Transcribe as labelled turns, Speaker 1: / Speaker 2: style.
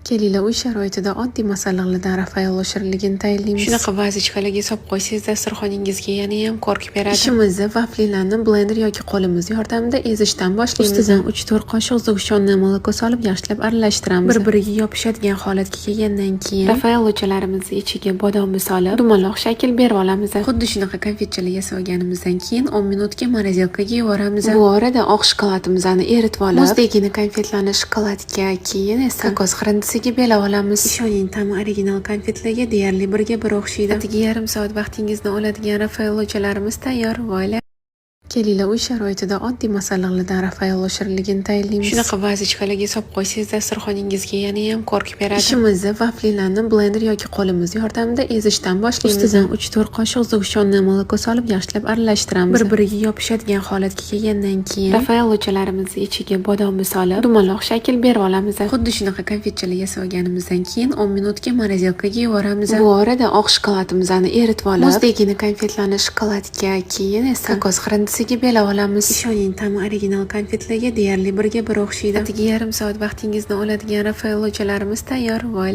Speaker 1: Kelinglar uy sharoitida oddiy masalliqlardan Rafaello shirinligini tayyorlaymiz. Shunaqa vazichkalarga solib qo'ysangiz, dasturxoningizga yanayam ko'rk beradi. Ishimizni vaflilarni blender yoki qo'limiz yordamida ezishdan boshlaymiz. Ustidan 3-4 qoshiq zug'shonni moloko solib yaxshilab aralashtiramiz. Bir-biriga yopishadigan holatga kelgandan keyin Rafaellochalarimizni ichiga bodomni solib, dumaloq shakl berib olamiz. Xuddi shunaqa konfetchalar yasab olganimizdan keyin 10 minutga morozilkaga yuboramiz. Bu orada oq shokoladimizni eritib olib, muzdagina konfetlarni shokoladga, keyin esa kokos xirindisiga belab olamiz. Ishoning, ta'mi original konfetlarga deyarli birga bir o'xshaydi. Atigi yarim soat vaqtingizni oladigan Rafaellochalarimiz tayyor. Voyla. Kelinglar uy sharoitida oddiy masalliqlardan Rafaello shirinligini tayyorlaymiz. Shunaqa vazichkalarga solib qo'ysangiz, dasturxoningizga yanayam ko'rk beradi. Ishimizni vaflilarni blender yoki qo'limiz yordamida ezishdan boshlaymiz. Ustidan 3-4 qoshiq zug'shonni moloko solib yaxshilab aralashtiramiz. Bir-biriga yopishadigan holatga kelgandan keyin Rafaellochalarimizni ichiga bodomni solib, dumaloq shakl berib olamiz. Xuddi shunaqa konfetchalar yasab olganimizdan keyin 10 minutga morozilkaga yuboramiz. Bu orada oq shokoladimizni eritib olib, muzdagina konfetlarni shokoladga, keyin esa kokos xirindisiga belab olamiz. Ishoning, ta'mi original konfetlarga deyarli birga bir o'xshaydi. Atigi yarim soat vaqtingizni oladigan Rafaellochalarimiz tayyor. Voyla.